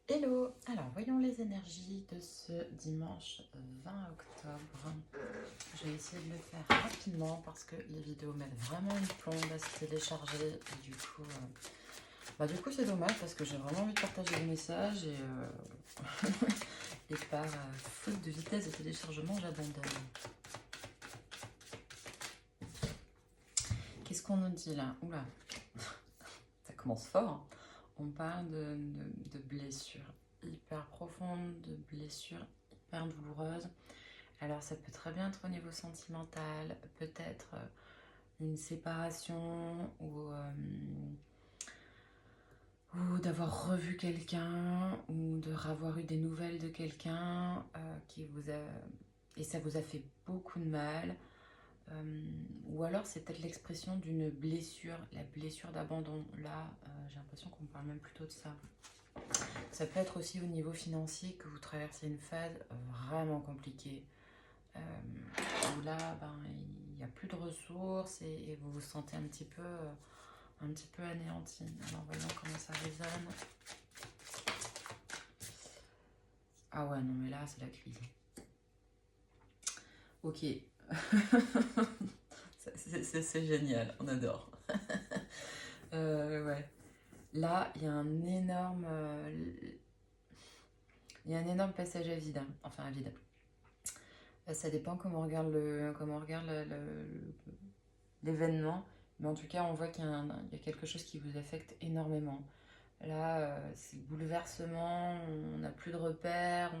Hello! Alors, voyons les énergies de ce dimanche 20 octobre. Je vais essayer de le faire rapidement parce que les vidéos mettent vraiment une plombe à se télécharger. Et du coup c'est dommage parce que j'ai vraiment envie de partager le message et par faute de vitesse de téléchargement, j'abandonne. Qu'est-ce qu'on nous dit là? Oula, ça commence fort, hein. On parle de blessures hyper profondes, de blessures hyper douloureuses. Alors ça peut très bien être au niveau sentimental, peut-être une séparation ou d'avoir revu quelqu'un ou de avoir eu des nouvelles de quelqu'un qui vous a et ça vous a fait beaucoup de mal. Ou alors c'est peut-être l'expression d'une blessure, la blessure d'abandon. Là, j'ai l'impression qu'on parle même plutôt de ça. Ça peut être aussi au niveau financier que vous traversez une phase vraiment compliquée. Où là, il n'y a plus de ressources et vous vous sentez un petit peu anéanti. Alors voyons comment ça résonne. Ah ouais, non mais là, c'est la crise. Ok. C'est génial, on adore. Ouais. Là, il y a un énorme passage à vide, hein. Enfin à vide. Ça dépend comment on regarde l'événement, mais en tout cas, on voit il y a quelque chose qui vous affecte énormément. Là, c'est le bouleversement, on n'a plus de repères,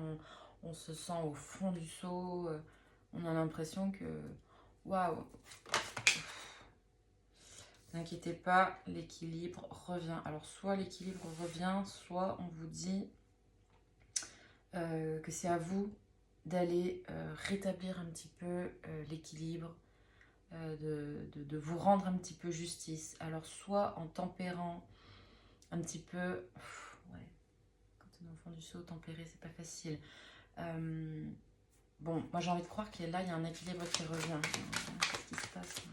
on se sent au fond du seau, on a l'impression que, waouh, n'inquiétez pas, l'équilibre revient. Alors, soit l'équilibre revient, soit on vous dit que c'est à vous d'aller rétablir un petit peu l'équilibre, de vous rendre un petit peu justice. Alors, soit en tempérant un petit peu, ouais, quand on est au fond du seau, tempérer, c'est pas facile. Bon, moi j'ai envie de croire qu'il y a un équilibre qui revient. Qu'est-ce qui se passe là?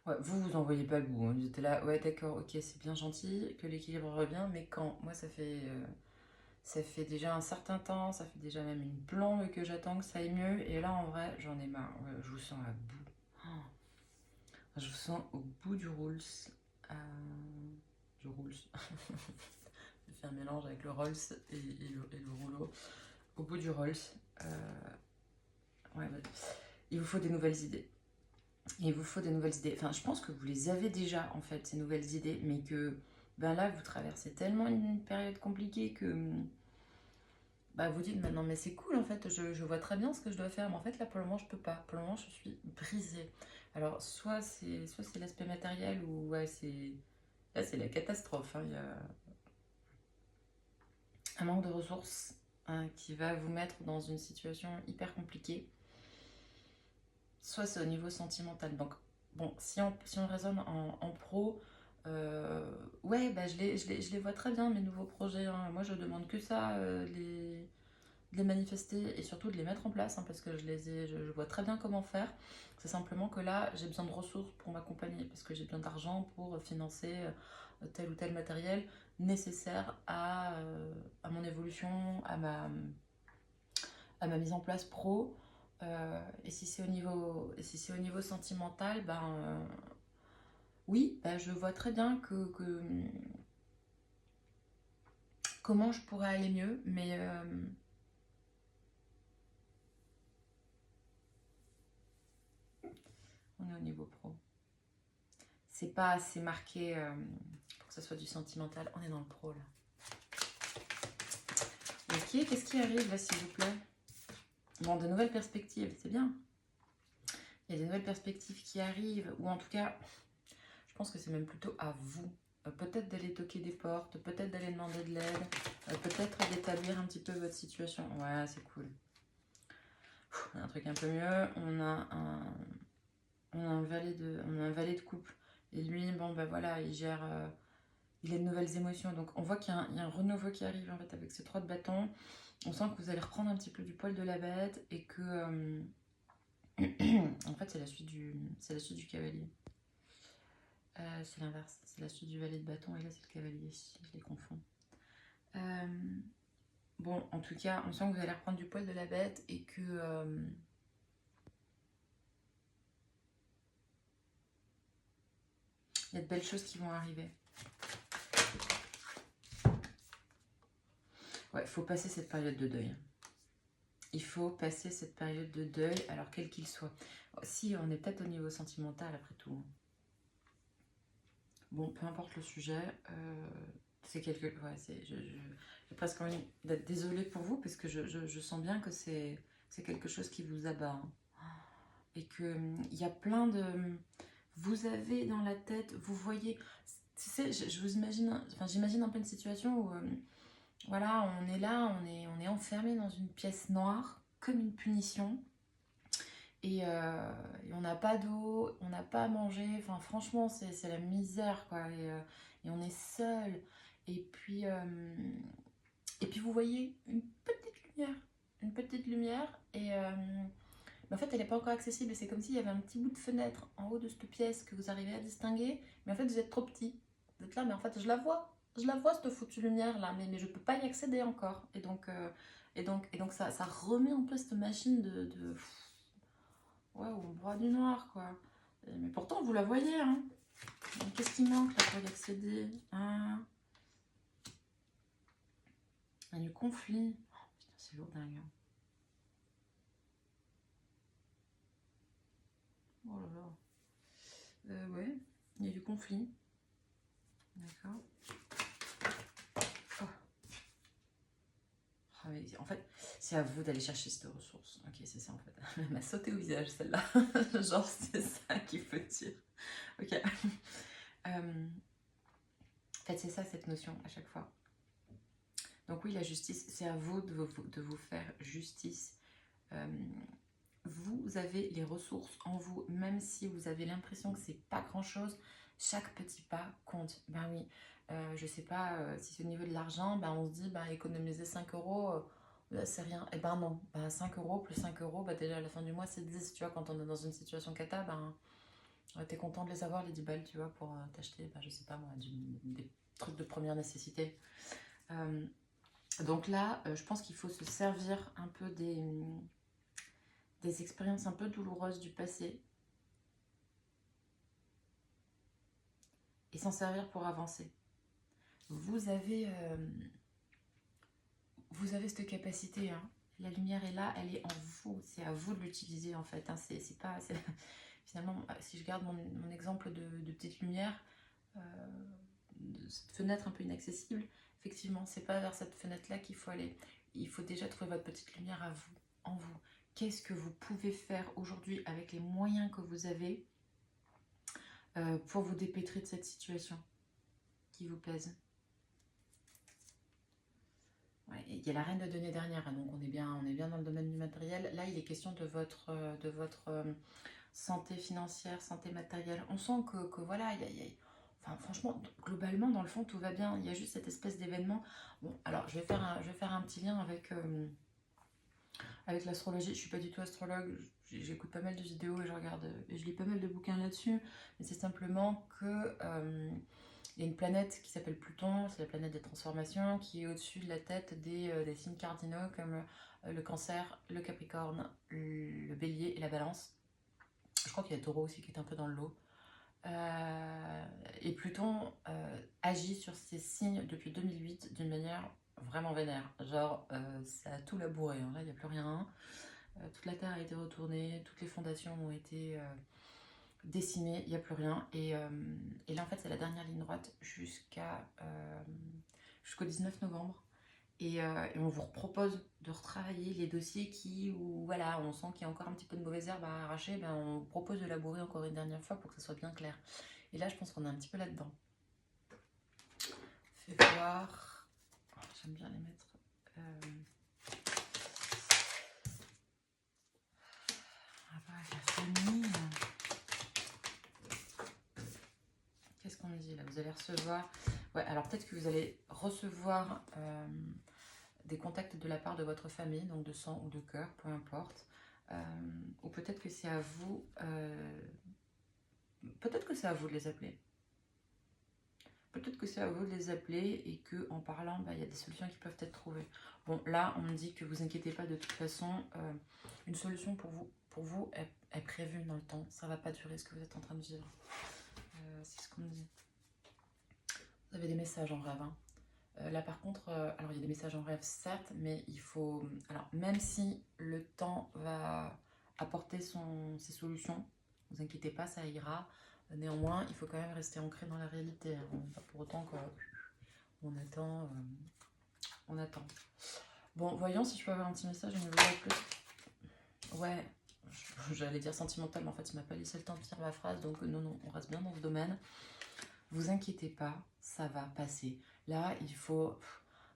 Ouais, vous en voyez pas le bout, hein. Vous étiez là, ouais d'accord, ok, c'est bien gentil que l'équilibre revient, mais quand? Moi ça fait déjà un certain temps, ça fait déjà même une plombe que j'attends que ça aille mieux, et là en vrai j'en ai marre. Ouais, je vous sens à bout. Oh, je vous sens au bout du rules. Euh, du rules. J'ai fait un mélange avec le Rolls et le rouleau. Au bout du Rolls. Ouais, ouais. Il vous faut des nouvelles idées. Il vous faut des nouvelles idées. Enfin, je pense que vous les avez déjà, en fait, ces nouvelles idées, mais que ben là, vous traversez tellement une période compliquée que bah, vous dites maintenant, mais c'est cool, en fait, je vois très bien ce que je dois faire, mais en fait, là, pour le moment, je peux pas. Pour le moment, je suis brisée. Alors, soit c'est l'aspect matériel, ou ouais, là, c'est la catastrophe, hein. Il y a un manque de ressources, hein, qui va vous mettre dans une situation hyper compliquée. Soit c'est au niveau sentimental. Donc, bon, si on raisonne en pro, euh, ouais, bah, je les vois très bien, mes nouveaux projets, hein. Moi, je demande que ça, de les manifester et surtout de les mettre en place, hein, parce que je vois très bien comment faire. C'est simplement que là, j'ai besoin de ressources pour m'accompagner, parce que j'ai besoin d'argent pour financer tel ou tel matériel nécessaire à mon évolution, à ma mise en place pro. Et si c'est au niveau sentimental, oui, je vois très bien comment je pourrais aller mieux, mais on est au niveau pro. C'est pas assez marqué pour que ce soit du sentimental. On est dans le pro là. Ok, qu'est-ce qui arrive là, s'il vous plaît? Bon, de nouvelles perspectives, c'est bien. Il y a des nouvelles perspectives qui arrivent, ou en tout cas, je pense que c'est même plutôt à vous. Peut-être d'aller toquer des portes, peut-être d'aller demander de l'aide, peut-être d'établir un petit peu votre situation. Ouais, c'est cool. On a un truc un peu mieux. On a un valet de couple. Et lui, bon, ben voilà, il gère. Il a de nouvelles émotions. Donc, on voit qu'il y a un renouveau qui arrive en fait avec ces 3 de bâtons. On sent que vous allez reprendre un petit peu du poil de la bête et que. En fait, c'est la suite du cavalier. c'est l'inverse. C'est la suite du valet de bâton et là, c'est le cavalier. Je les confonds. Bon, en tout cas, on sent que vous allez reprendre du poil de la bête et que... il y a de belles choses qui vont arriver. Ouais, il faut passer cette période de deuil. Il faut passer cette période de deuil, alors quel qu'il soit. Si, on est peut-être au niveau sentimental après tout. Bon, peu importe le sujet, c'est quelque... Ouais, j'ai presque envie d'être désolée pour vous, parce que je sens bien que c'est quelque chose qui vous abat. Hein. Et qu'il y a plein de... Vous avez dans la tête, vous voyez... Tu sais, je vous imagine... Enfin, j'imagine un peu une situation où... voilà, on est là, on est enfermé dans une pièce noire, comme une punition. Et on n'a pas d'eau, on n'a pas à manger. Enfin, franchement, c'est la misère, quoi. Et on est seul. Et puis, vous voyez une petite lumière. Une petite lumière. Et mais en fait, elle n'est pas encore accessible. C'est comme s'il y avait un petit bout de fenêtre en haut de cette pièce que vous arrivez à distinguer. Mais en fait, vous êtes trop petit. Vous êtes là, mais en fait, je la vois. Je la vois, cette foutue lumière-là. Mais je ne peux pas y accéder encore. Et donc, ça remet un peu cette machine de ouais, au bras du noir, quoi. Mais pourtant, vous la voyez, hein. Qu'est-ce qui manque, là, pour y accéder, hein? Il y a du conflit. Oh, putain, c'est lourd, dingue. Oh là là. Ouais, il y a du conflit. D'accord. Oh. Ah, mais en fait, c'est à vous d'aller chercher cette ressource. Ok, c'est ça, en fait. Elle m'a sauté au visage, celle-là. Genre, c'est ça qu'il faut dire. Ok. En fait, c'est ça, cette notion, à chaque fois. Donc oui, la justice, c'est à vous de vous faire justice. Vous avez les ressources en vous, même si vous avez l'impression que c'est pas grand-chose, chaque petit pas compte. Ben oui, je sais pas si c'est au niveau de l'argent, ben on se dit, ben économiser 5 euros, c'est rien. Et ben non, ben 5 euros plus 5 euros, ben déjà à la fin du mois c'est 10, tu vois, quand on est dans une situation cata, ben t'es content de les avoir, les 10 balles, tu vois, pour t'acheter, ben je sais pas moi, des trucs de première nécessité. Donc là, je pense qu'il faut se servir un peu des expériences un peu douloureuses du passé et s'en servir pour avancer. Vous avez cette capacité, hein. La lumière est là, elle est en vous, c'est à vous de l'utiliser en fait, hein. C'est pas, finalement, si je garde mon exemple de petite lumière, de cette fenêtre un peu inaccessible, effectivement, c'est pas vers cette fenêtre-là qu'il faut aller. Il faut déjà trouver votre petite lumière à vous, en vous. Qu'est-ce que vous pouvez faire aujourd'hui avec les moyens que vous avez pour vous dépêtrer de cette situation qui vous plaise? Ouais, il y a la reine de denier dernière, hein, donc on est bien dans le domaine du matériel. Là, il est question de votre santé financière, santé matérielle. On sent que voilà, enfin, franchement, globalement, dans le fond, tout va bien. Il y a juste cette espèce d'événement. Bon, alors, je vais faire un petit lien avec l'astrologie. Je suis pas du tout astrologue. J'écoute pas mal de vidéos et je regarde et je lis pas mal de bouquins là-dessus. Mais c'est simplement que il y a une planète qui s'appelle Pluton, c'est la planète des transformations, qui est au-dessus de la tête des signes cardinaux comme le Cancer, le Capricorne, le Bélier et la Balance. Je crois qu'il y a Taureau aussi qui est un peu dans le lot. Et Pluton agit sur ces signes depuis 2008 d'une manière vraiment vénère. Genre, ça a tout labouré, hein. Là, il n'y a plus rien. Toute la Terre a été retournée, toutes les fondations ont été décimées, il n'y a plus rien. Et là, en fait, c'est la dernière ligne droite jusqu'au 19 novembre. Et on vous propose de retravailler les dossiers où voilà, on sent qu'il y a encore un petit peu de mauvaise herbe à arracher, ben on propose de labourer encore une dernière fois pour que ça soit bien clair. Et là, je pense qu'on est un petit peu là-dedans. Fais voir. Oh, j'aime bien les mettre. La famille. Qu'est-ce qu'on me dit là? Vous allez recevoir... Ouais, alors peut-être que vous allez recevoir... des contacts de la part de votre famille, donc de sang ou de cœur, peu importe. Ou peut-être que c'est à vous, peut-être que c'est à vous de les appeler. peut-être que c'est à vous de les appeler et que en parlant, il y a des solutions qui peuvent être trouvées. Bon, là, on me dit que vous inquiétez pas, de toute façon, une solution pour vous est prévue dans le temps. Ça va pas durer ce que vous êtes en train de vivre. C'est ce qu'on me dit. Vous avez des messages en rêve, hein. Là par contre, alors il y a des messages en rêve certes, mais il faut... Alors même si le temps va apporter ses solutions, ne vous inquiétez pas, ça ira. Néanmoins, il faut quand même rester ancré dans la réalité, hein. Pas pour autant qu'on attend, on attend. Bon, voyons si je peux avoir un petit message au niveau de la plus. Ouais, j'allais dire sentimental, mais en fait, il m'a pas laissé le temps de finir ma phrase, donc non, on reste bien dans ce domaine. Vous inquiétez pas, ça va passer. Là, il faut...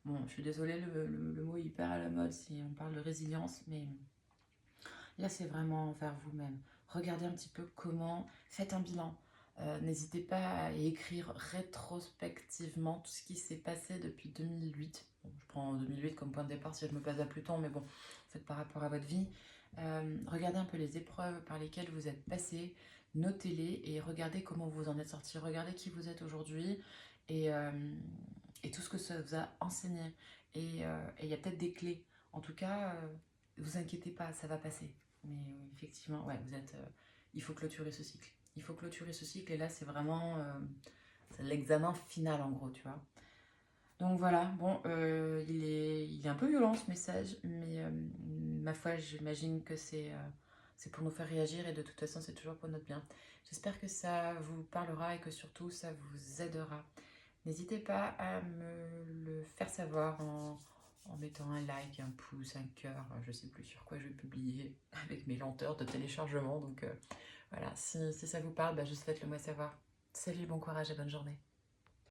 Bon, je suis désolée, le mot est hyper à la mode si on parle de résilience, mais là, c'est vraiment vers vous-même. Regardez un petit peu comment... Faites un bilan. N'hésitez pas à écrire rétrospectivement tout ce qui s'est passé depuis 2008. Bon, je prends 2008 comme point de départ si je me base à Pluton, mais bon, faites par rapport à votre vie. Regardez un peu les épreuves par lesquelles vous êtes passé, notez-les et regardez comment vous en êtes sorti. Regardez qui vous êtes aujourd'hui et, tout ce que ça vous a enseigné. Et il y a peut-être des clés. En tout cas, vous inquiétez pas, ça va passer. Mais effectivement, ouais, il faut clôturer ce cycle. Il faut clôturer ce cycle et là, c'est vraiment c'est l'examen final en gros, tu vois. Donc voilà, bon, il est un peu violent ce message, mais ma foi, j'imagine que c'est pour nous faire réagir et de toute façon, c'est toujours pour notre bien. J'espère que ça vous parlera et que surtout, ça vous aidera. N'hésitez pas à me le faire savoir en mettant un like, un pouce, un cœur, je sais plus sur quoi je vais publier avec mes lenteurs de téléchargement. Donc voilà, si ça vous parle, juste faites-le moi savoir. Salut, bon courage et bonne journée.